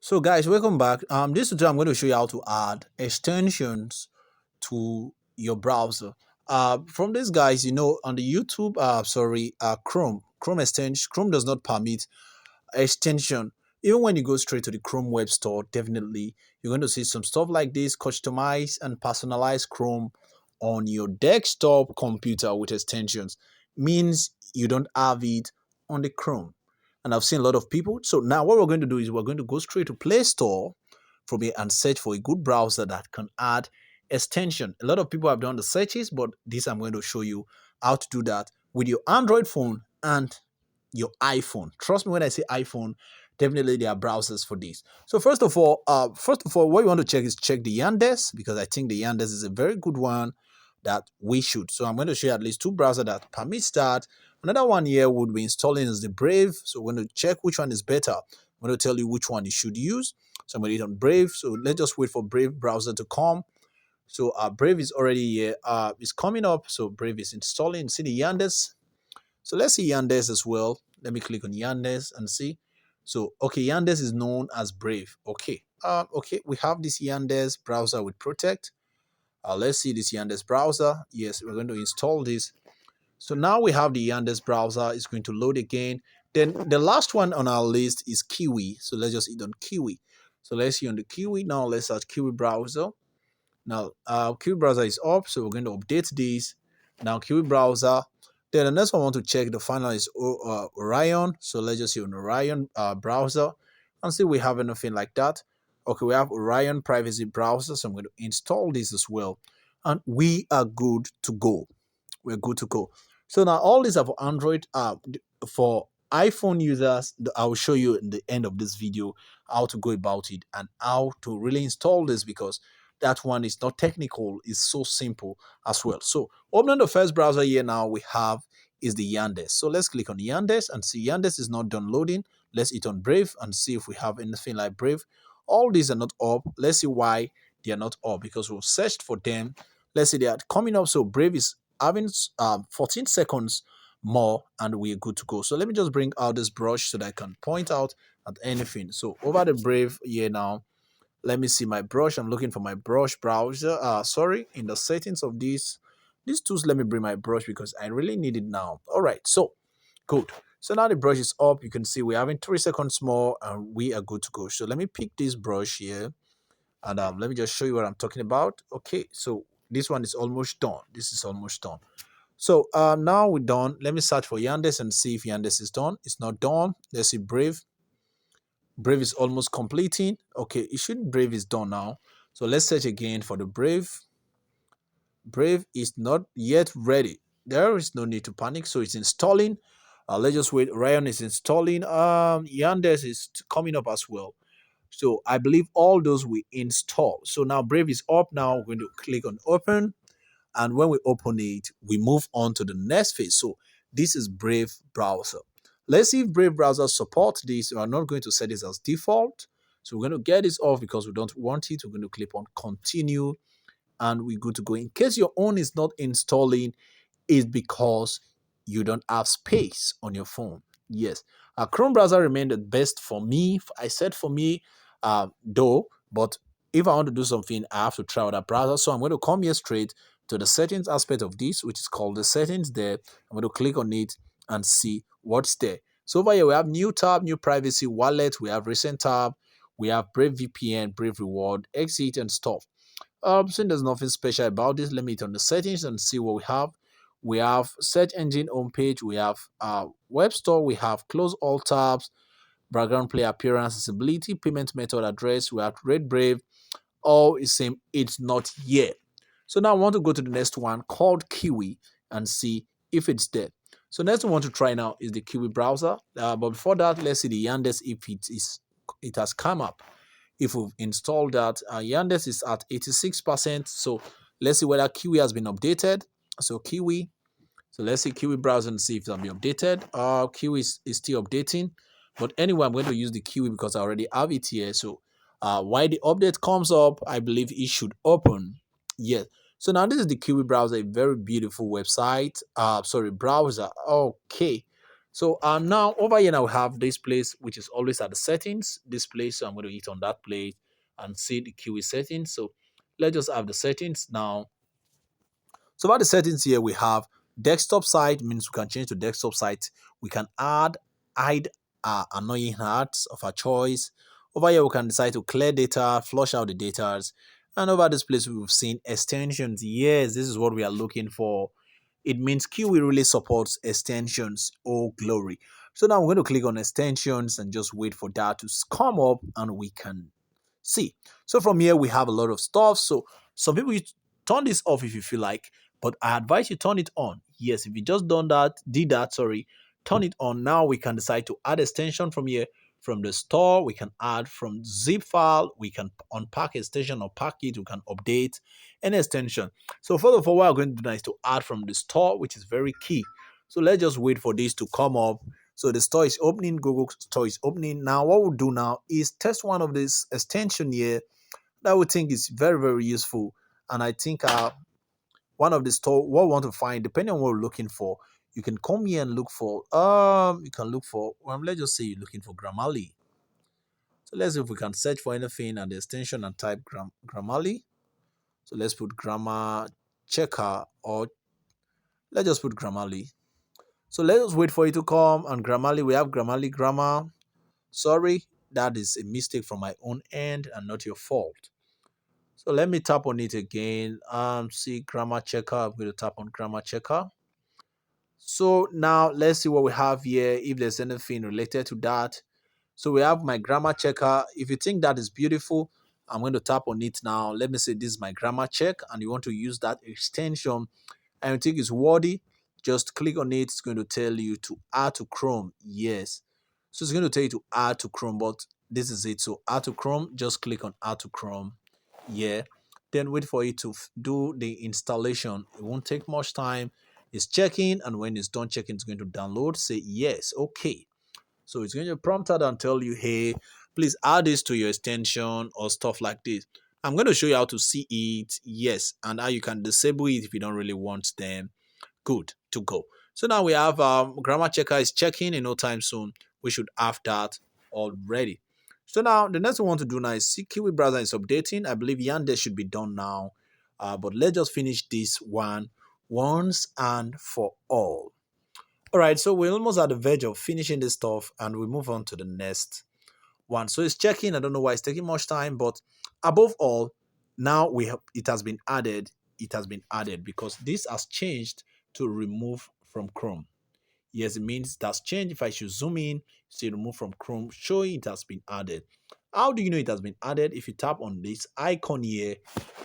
So guys, welcome back. This tutorial I'm going to show you how to add extensions to your browser. From this guys, on the YouTube, Chrome extension, Chrome does not permit extension. Even when you go straight to the Chrome web store, definitely you're going to see some stuff like this: customize and personalize Chrome on your desktop computer with extensions. Means you don't have it on the Chrome. And I've seen a lot of people. So now what we're going to do is we're going to go straight to Play Store from here and search for a good browser that can add extension. A lot of people have done the searches, but this I'm going to show you how to do that with your Android phone and your iPhone. Trust me when I say iPhone, definitely there are browsers for this. So first of all, what you want to check is check the Yandex, because I think the Yandex is a very good one that we should. So I'm going to show you at least two browsers that permits that. Another one here would be installing is the Brave. So we're going to check which one is better. I'm going to tell you which one you should use. So I'm going to hit on Brave. So let's just wait for Brave browser to come. So Brave is already here. It's coming up. So Brave is installing. See the Yandex. So let's see Yandex as well. Let me click on Yandex and see. So okay, Yandex is known as Brave. Okay. Okay, we have this Yandex browser with Protect. Let's see this Yandex browser. Yes, we're going to install this. So now we have the Yandex browser. It's going to load again. Then the last one on our list is Kiwi. So let's just hit on Kiwi. So let's see on the Kiwi. Now let's search Kiwi browser. Now Kiwi browser is up. So we're going to update this. Now Kiwi browser. Then the next one I want to check the final is Orion. So let's just see on Orion browser and see if we have anything like that. Okay, we have Orion privacy browser. So I'm going to install this as well. And we are good to go. We're good to go. So now all these are for Android. For iPhone users, I will show you in the end of this video how to go about it and how to really install this, because that one is not technical. It's so simple as well. So opening the first browser here now we have is the Yandex. So let's click on Yandex and see Yandex is not done loading. Let's hit on Brave and see if we have anything like Brave. All these are not up. Let's see why they are not up, because we've searched for them. Let's see they are coming up. So Brave is having 14 seconds more and we're good to go. So let me just bring out this brush so that I can point out at anything. So over the Brave here now, let me see my brush. I'm looking for my brush browser. Sorry, in the settings of these tools, let me bring my brush because I really need it now. All right, so good. So now the brush is up. You can see we're having 3 seconds more and we are good to go. So let me pick this brush here and let me just show you what I'm talking about. Okay, so this one is almost done. This is almost done. So now we're done. Let me search for Yandex and see if Yandex is done. It's not done. Let's see Brave. Brave is almost completing. Okay, it should Brave is done now. So let's search again for the Brave. Brave is not yet ready. There is no need to panic. So it's installing. Let's just wait. Ryan is installing. Yandex is coming up as well. So I believe all those we install. So now Brave is up. Now we're going to click on open. And when we open it, we move on to the next phase. So this is Brave browser. Let's see if Brave browser supports this. We are not going to set this as default. So we're going to get this off because we don't want it. We're going to click on continue and we're good to go. In case your own is not installing, it's because you don't have space on your phone. Yes, Chrome browser remained the best for me. I said for me, though, but if I want to do something, I have to try out that browser. So I'm going to come here straight to the settings aspect of this, which is called the settings there. I'm going to click on it and see what's there. So over here, we have new tab, new privacy, wallet. We have recent tab. We have Brave VPN, Brave Reward, exit and stuff. Since there's nothing special about this, let me hit on the settings and see what we have. We have search engine homepage, we have web store, we have close all tabs, background play appearance, accessibility, payment method address, we have Red Brave. All is same, it's not yet. So now I want to go to the next one called Kiwi and see if it's there. So next we want to try now is the Kiwi browser. But before that, let's see the Yandex if it has come up. If we've installed that, Yandex is at 86%. So let's see whether Kiwi has been updated. So Kiwi. So let's see Kiwi browser and see if it'll be updated. Kiwi is still updating. But anyway, I'm going to use the Kiwi because I already have it here. So while the update comes up, I believe it should open. Yes. So now this is the Kiwi browser, a very beautiful website. Sorry, browser. Okay. So now over here now we have this place which is always at the settings. This place, so I'm going to hit on that place and see the Kiwi settings. So let's just have the settings now. So about the settings here, we have desktop site means we can change to desktop site. We can hide annoying ads of our choice. Over here, we can decide to clear data, flush out the data. And over this place, we've seen extensions. Yes, this is what we are looking for. It means Kiwi really supports extensions. Oh, glory. So now we're going to click on extensions and just wait for that to come up and we can see. So from here, we have a lot of stuff. So some people you turn this off if you feel like, but I advise you turn it on. Yes, if you just did that, sorry, turn it on. Now we can decide to add extension from here. From the store, we can add from zip file, we can unpack extension or pack it, we can update any extension. So first of all, what we're going to do now is to add from the store, which is very key. So let's just wait for this to come up. So the store is opening, Google Store is opening. Now what we'll do now is test one of this extension here that we think is very, very useful. And I think one of the store what we want to find, depending on what we're looking for, you can come here and look for you can look for let's just say you're looking for Grammarly. So let's see if we can search for anything and the extension and type Grammarly. So let's put grammar checker or let's just put Grammarly. So let us wait for it to come and Grammarly, we have Grammarly grammar. Sorry, that is a mistake from my own end and not your fault. So let me tap on it again. See grammar checker. I'm going to tap on grammar checker. So now let's see what we have here. If there's anything related to that. So we have my grammar checker. If you think that is beautiful, I'm going to tap on it now. Let me say this is my grammar check and you want to use that extension and you think it's worthy, just click on it. It's going to tell you to add to Chrome. Yes. So it's going to tell you to add to Chrome, but this is it. So add to Chrome, just click on add to Chrome. Yeah. Then wait for it to do the installation. It won't take much time. It's checking, and when it's done checking, it's going to download. Say yes. Okay. So it's going to prompt out and tell you, hey, please add this to your extension or stuff like this. I'm going to show you how to see it. Yes. And how you can disable it if you don't really want them. Good to go. So now we have grammar checker is checking in no time soon. We should have that already. So now the next thing we want to do now is see Kiwi browser is updating. I believe Yandex should be done now. But let's just finish this one once and for all. All right, so we're almost at the verge of finishing this stuff and we move on to the next one. So it's checking. I don't know why it's taking much time, but above all, now we have it has been added. It has been added because this has changed to remove from Chrome. Yes, it means that's changed. If I should zoom in, see remove from Chrome, showing it has been added. How do you know it has been added? If you tap on this icon here,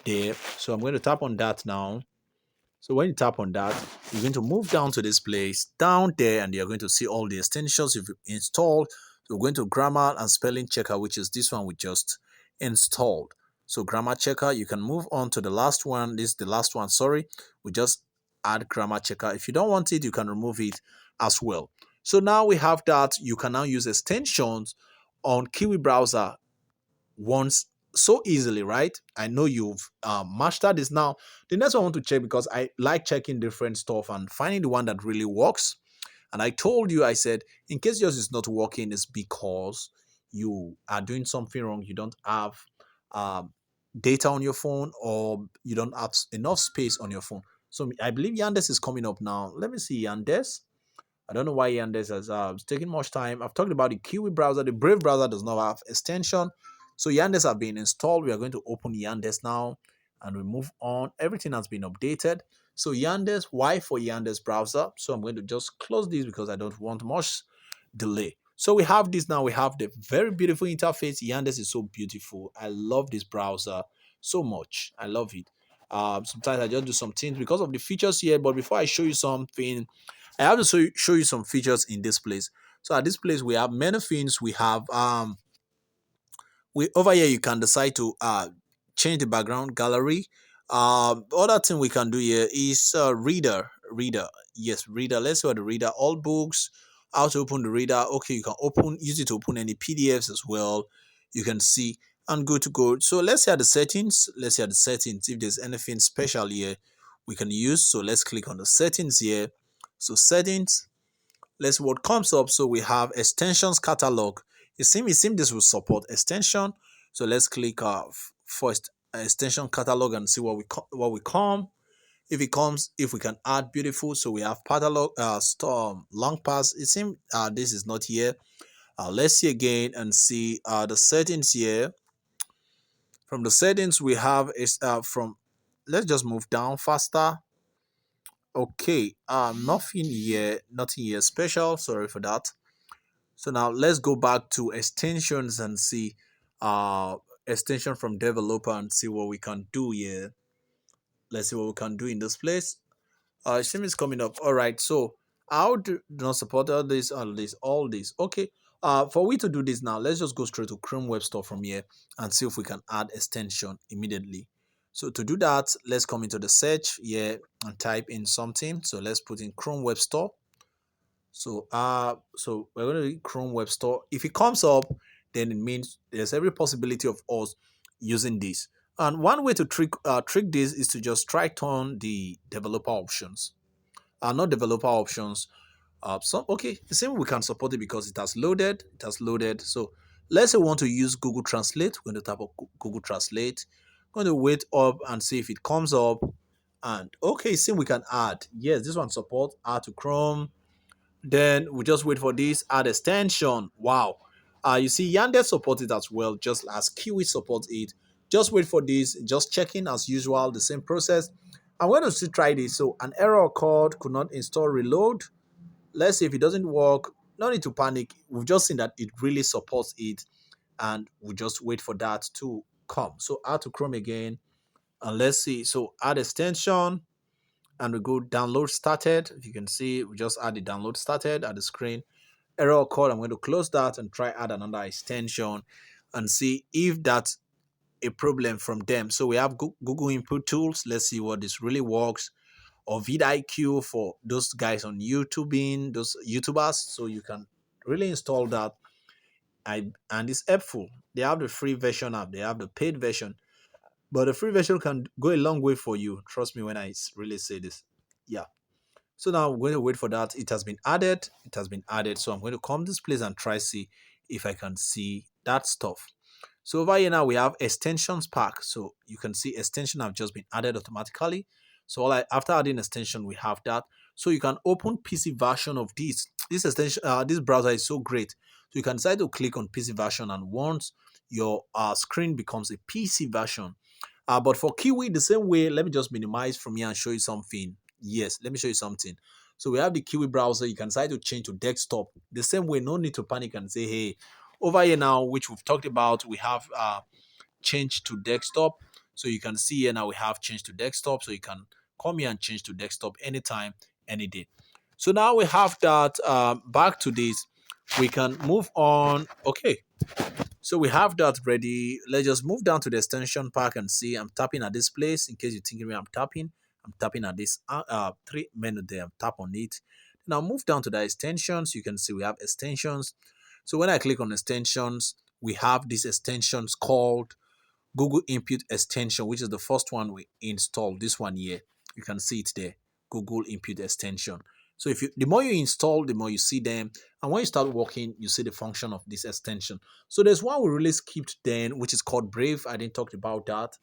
there. So I'm going to tap on that now. So when you tap on that, you're going to move down to this place down there and you're going to see all the extensions you've installed. So we're going to grammar and spelling checker, which is this one we just installed. So grammar checker, you can move on to the last one. This is the last one, sorry. We just add grammar checker. If you don't want it, you can remove it as well. So now we have that. You can now use extensions on Kiwi browser once so easily, right? I know you've mastered this. Now the next one I want to check because I like checking different stuff and finding the one that really works. And I told you, I said, in case yours is not working, it's because you are doing something wrong. You don't have um, data on your phone or you don't have enough space on your phone. So I believe Yandex is coming up now. Let me see Yandex. I don't know why Yandex has it's taking much time. I've talked about the Kiwi browser. The Brave browser does not have extension. So Yandex have been installed. We are going to open Yandex now and we move on. Everything has been updated. So Yandex, why for Yandex browser? So I'm going to just close this because I don't want much delay. So we have this now. We have the very beautiful interface. Yandex is so beautiful. I love this browser so much. I love it. Sometimes I just do some things because of the features here. But before I show you something, I have to show you some features in this place. So at this place, we have many things. We have we over here you can decide to change the background gallery. Other thing we can do here is reader. Yes, reader. Let's see what the reader, all books, how to open the reader. Okay, you can use it to open any PDFs as well. You can see and go to go. So let's see at the settings. Let's see at the settings if there's anything special here we can use. So let's click on the settings here. So settings, Let's see what comes up. So we have extensions catalog. It seems this will support extension. So let's click first extension catalog and see what we come. If it comes, if we can add beautiful, so we have catalog storm long pass. It seems this is not here. Let's see again and see the settings here. From the settings we have is from, let's just move down faster. Okay, nothing here special. Sorry for that. So now let's go back to extensions and see uh extension from developer and see what we can do here. Let's see what we can do in this place. Sim is coming up. All right. So how do not support all this. Okay. For we to do this now, let's just go straight to Chrome Web Store from here and see if we can add extension immediately. So to do that, let's come into the search here and type in something. So let's put in Chrome Web Store. So we're going to read Chrome Web Store. If it comes up, then it means there's every possibility of us using this. And one way to trick this is to just try turn the developer options. Not developer options. So okay, the same we can support it because it has loaded. It has loaded. So let's say we want to use Google Translate. We're going to type of Google Translate. Going to wait up and see if it comes up. And okay, see we can add. Yes, this one support add to Chrome. Then we just wait for this add extension. Wow. You see, Yandex supports it as well, just as Kiwi supports it. Just wait for this, just checking as usual, the same process. I'm going to still try this. So an error occurred, could not install reload. Let's see if it doesn't work. No need to panic. We've just seen that it really supports it, and we just wait for that to come. So add to Chrome again, and let's see. So add extension, and we go download started. If you can see, we just add the download started at the screen. Error code, I'm going to close that and try add another extension and see if that's a problem from them. So we have Google input tools. Let's see what this really works. Or vidIQ for those guys on YouTube, those YouTubers. So you can really install that. And it's helpful. They have the free version app, they have the paid version, but the free version can go a long way for you. Trust me when I really say this. Yeah. So now I'm going to wait for that. It has been added. It has been added. So I'm going to come this place and try see if I can see that stuff. So over here now we have extensions pack. So you can see extension have just been added automatically. So after adding extension, we have that. So you can open PC version of this. This extension, this browser is so great. So you can decide to click on PC version, and once your screen becomes a PC version. But for Kiwi, the same way, let me just minimize from here and show you something. Yes, let me show you something. So we have the Kiwi browser. You can decide to change to desktop. The same way, no need to panic and say, hey, over here now, which we've talked about, we have change to desktop. So you can see here now we have change to desktop. So you can come here and change to desktop anytime, any day. So now we have that. Back to this, we can move on. Okay, so we have that ready. Let's just move down to the extension pack and see. I'm tapping at this place. In case you're thinking me, I'm tapping at this three menu there. I'm tap on it. Now move down to the extensions. You can see we have extensions. So when I click on extensions, we have these extensions called Google Input Extension, which is the first one we installed. This one here, you can see it there, Google Input Extension. So the more you install, the more you see them, and when you start working, you see the function of this extension. So there's one we really skipped then, which is called Brave. I didn't talk about that.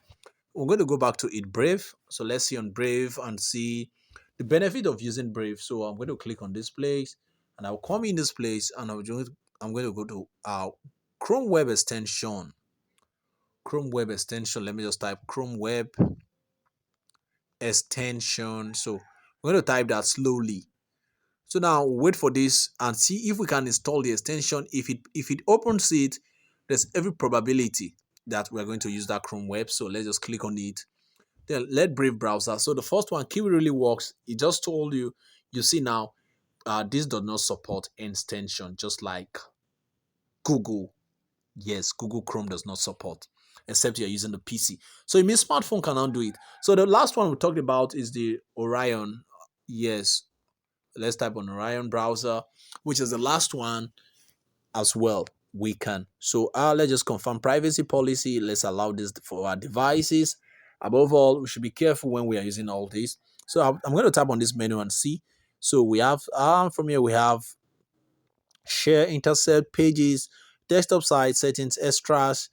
We're going to go back to it, Brave. So let's see on Brave and see the benefit of using Brave. So I'm going to click on this place, and I'll come in this place, and I'm going to go to Chrome Web Extension. Chrome Web Extension. Let me just type Chrome Web Extension. So we're going to type that slowly. So now wait for this and see if we can install the extension. If it opens it, there's every probability that we're going to use that Chrome Web. So let's just click on it. Then let Brave browser. So the first one, Kiwi, really works. It just told you. You see now, this does not support extension, just like Google. Yes, Google Chrome does not support, except you're using the PC. So it means smartphone cannot do it. So the last one we talked about is the Orion. Yes, let's type on Orion browser, which is the last one as well. We can. So let's just confirm privacy policy. Let's allow this for our devices. Above all, we should be careful when we are using all this. So I'm going to tap on this menu and see. So we have from here we have share, intercept, pages, desktop site, settings, extras,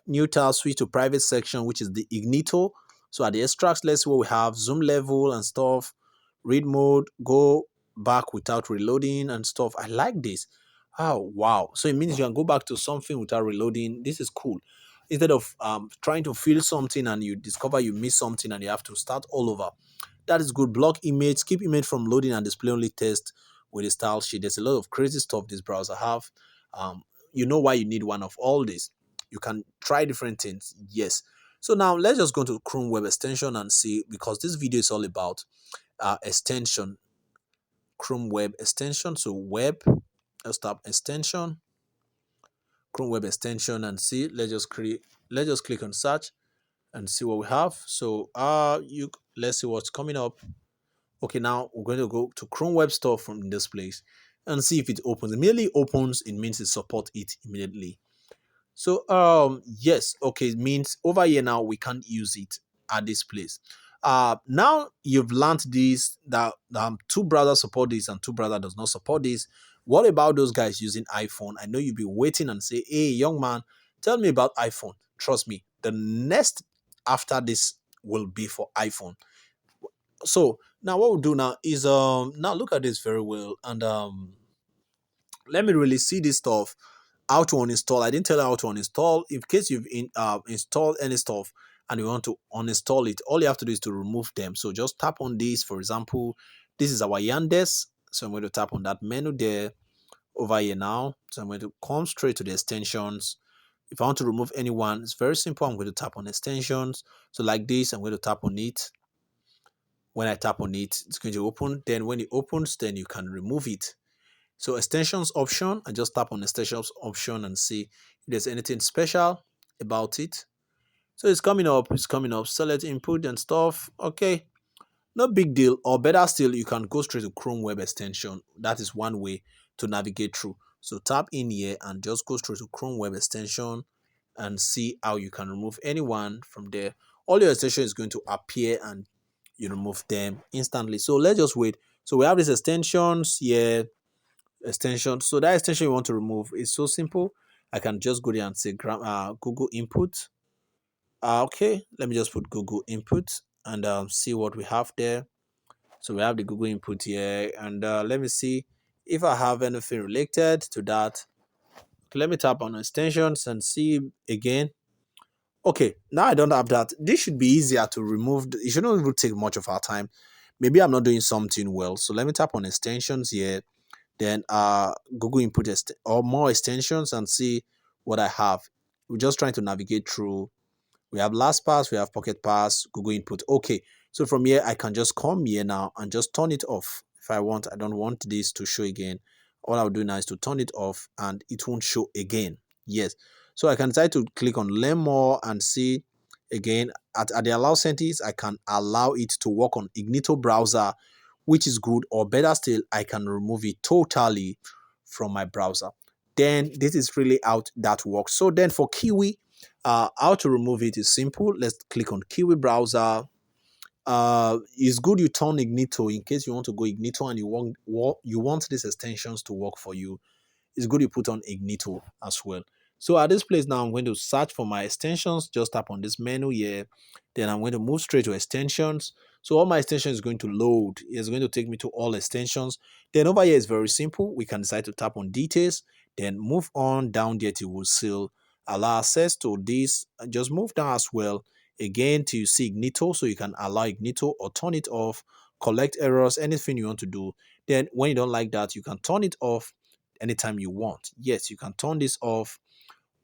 new tab, switch to private section, which is the ignito. So at the extracts, let's see what we have: zoom level and stuff, read mode, go back without reloading and stuff. I like this. Oh wow. So it means you can go back to something without reloading. This is cool. Instead of trying to fill something and you discover you miss something and you have to start all over. That is good. Block image, keep image from loading and display only text with a style sheet. There's a lot of crazy stuff this browser have. Um, you know why you need one of all this. You can try different things. Yes. So now let's just go to Chrome Web Extension and see, because this video is all about extension, Chrome Web Extension. So web, let's tap extension, Chrome Web Extension, and see. Let's just click on search and see what we have. So let's see what's coming up. Okay, now we're going to go to Chrome Web Store from this place and see if it opens. Immediately opens, it means it support it immediately. So yes, okay, it means over here now we can't use it at this place. Now you've learned this, that two browsers support this and two browser does not support this. What about those guys using iPhone? I know you'll be waiting and say, hey young man, tell me about iPhone. Trust me, the next after this will be for iPhone. So now what we'll do now is now look at this very well, and let me really see this stuff, how to uninstall. I didn't tell you how to uninstall. In case you've installed any stuff and you want to uninstall it, all you have to do is to remove them. So just tap on this. For example, this is our Yandex, so I'm going to tap on that menu there over here now. So I'm going to come straight to the extensions. If I want to remove anyone, it's very simple. I'm going to tap on extensions. So like this, I'm going to tap on it. When I tap on it, it's going to open. Then when it opens, then you can remove it. So extensions option, I just tap on extensions option and see if there's anything special about it. So it's coming up, select input and stuff. Okay, no big deal. Or better still, you can go straight to Chrome Web Extension. That is one way to navigate through. So tap in here and just go straight to Chrome Web Extension and see how you can remove anyone from there. All your extension is going to appear and you remove them instantly. So let's just wait. So we have these extensions here, extension. So that extension you want to remove is so simple. I can just go there and say Google input. Okay, let me just put Google input and see what we have there. So we have the Google input here, and let me see if I have anything related to that. Okay, let me tap on extensions and see again. Okay, now I don't have that. This should be easier to remove. It shouldn't even take much of our time. Maybe I'm not doing something well. So let me tap on extensions here, then Google input or more extensions and see what I have. We're just trying to navigate through. We have LastPass, we have Pocket Pass, Google input. Okay, so from here I can just come here now and just turn it off if I want. I don't want this to show again. All I'll do now is to turn it off and it won't show again. Yes, so I can decide to click on learn more and see again at the allow settings. I can allow it to work on Ignito browser, which is good, or better still, I can remove it totally from my browser. Then this is really how that works. So then for Kiwi, how to remove it is simple. Let's click on Kiwi browser. It's good you turn Ignito in case you want to go Ignito and you want these extensions to work for you. It's good you put on Ignito as well. So at this place now, I'm going to search for my extensions. Just tap on this menu here. Then I'm going to move straight to extensions. So all my extensions is going to load. It's going to take me to all extensions. Then over here is very simple. We can decide to tap on details. Then move on down there to will still allow access to this. And just move down as well. Again, to see Ignito. So you can allow Ignito or turn it off. Collect errors, anything you want to do. Then when you don't like that, you can turn it off anytime you want. Yes, you can turn this off,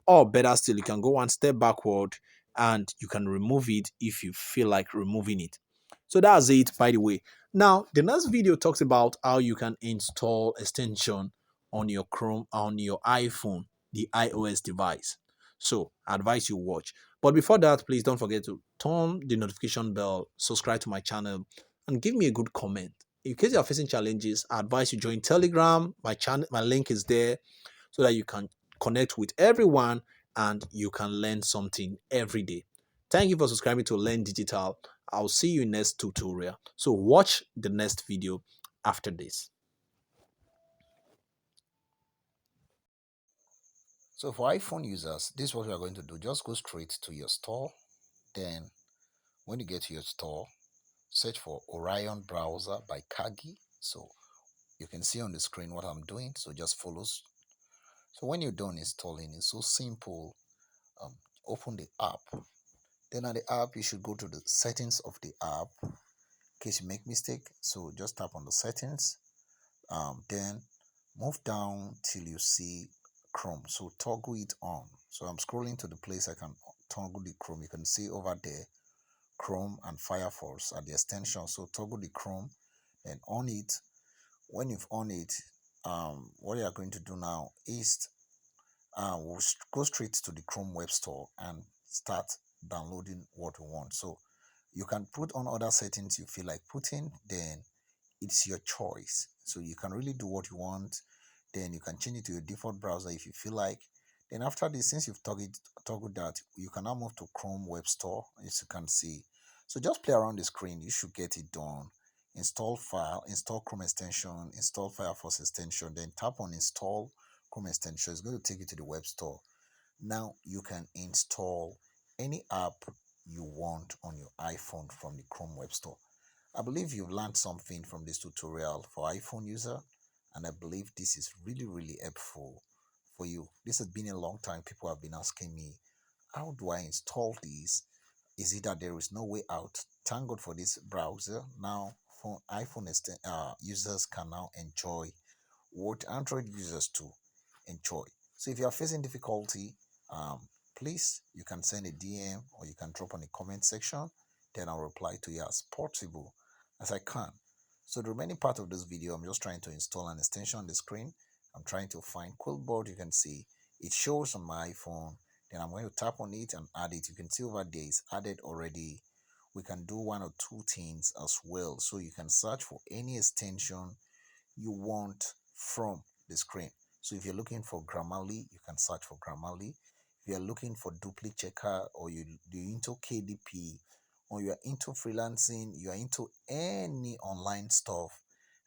or better still, you can go one step backward and you can remove it if you feel like removing it. So that's it, by the way. Now, the next video talks about how you can install extension on your Chrome, on your iPhone, the iOS device. So I advise you watch. But before that, please don't forget to turn the notification bell, subscribe to my channel, and give me a good comment. In case you are facing challenges, I advise you join Telegram. My channel, my link is there, so that you can connect with everyone and you can learn something every day. Thank you for subscribing to Learn Digital. I'll see you in next tutorial. So watch the next video after this. So for iPhone users, this is what we are going to do. Just go straight to your store. Then when you get to your store, search for Orion browser by Kagi. So you can see on the screen what I'm doing. So just follows. So when you're done installing, it's so simple. Um, Open the app. Then at the app, you should go to the settings of the app in case you make mistake. So just tap on the settings. Then move down till you see Chrome. So toggle it on. So I'm scrolling to the place I can toggle the Chrome. You can see over there Chrome and Firefox are the extension. So toggle the Chrome and on it. When you've on it, what you are going to do now is we'll go straight to the Chrome Web Store and start downloading what we want. So you can put on other settings you feel like putting, then it's your choice. So you can really do what you want. Then you can change it to your default browser if you feel like. Then after this, since you've toggled that, you can now move to Chrome Web Store, as you can see. So just play around the screen. You should get it done. Install file, install Chrome extension, install Firefox extension, then tap on install Chrome extension. It's going to take you to the web store. Now you can install any app you want on your iPhone from the Chrome Web Store. I believe you've learned something from this tutorial for iPhone user, and I believe this is really helpful for you. This has been a long time. People have been asking me, how do I install this? Is it that there is no way out? Thank God for this browser. Now, for iPhone users can now enjoy what Android users too enjoy. So if you are facing difficulty, um, please you can send a DM or you can drop on the comment section. Then I'll reply to you as possible as I can. So the remaining part of this video, I'm just trying to install an extension on the screen. I'm trying to find Quillboard. You can see it shows on my iPhone. Then I'm going to tap on it and add it. You can see over there it's added already. We can do one or two things as well. So you can search for any extension you want from the screen. So if you're looking for Grammarly, you can search for Grammarly. If you're looking for duplicate checker, or you're into KDP, or you're into freelancing, you're into any online stuff,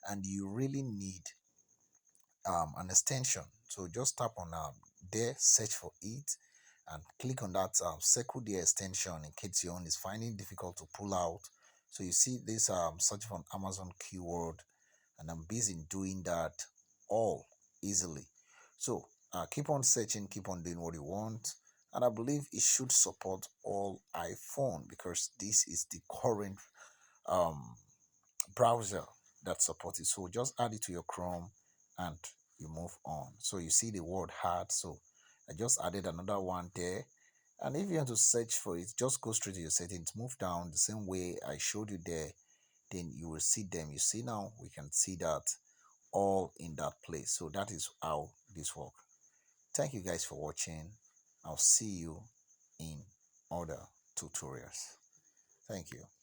and you really need an extension, so just tap on there, search for it, and click on that circle the extension in case your own is finding difficult to pull out. So you see this search for Amazon keyword, and I'm busy doing that all easily. So keep on searching, keep on doing what you want, and I believe it should support all iPhone because this is the current um browser that supports it. So just add it to your Chrome and you move on. So you see the word hard. So I just added another one there. And if you want to search for it, just go straight to your settings, move down the same way I showed you there. Then you will see them. You see now we can see that all in that place. So that is how this works. Thank you guys for watching. I'll see you in other tutorials. Thank you.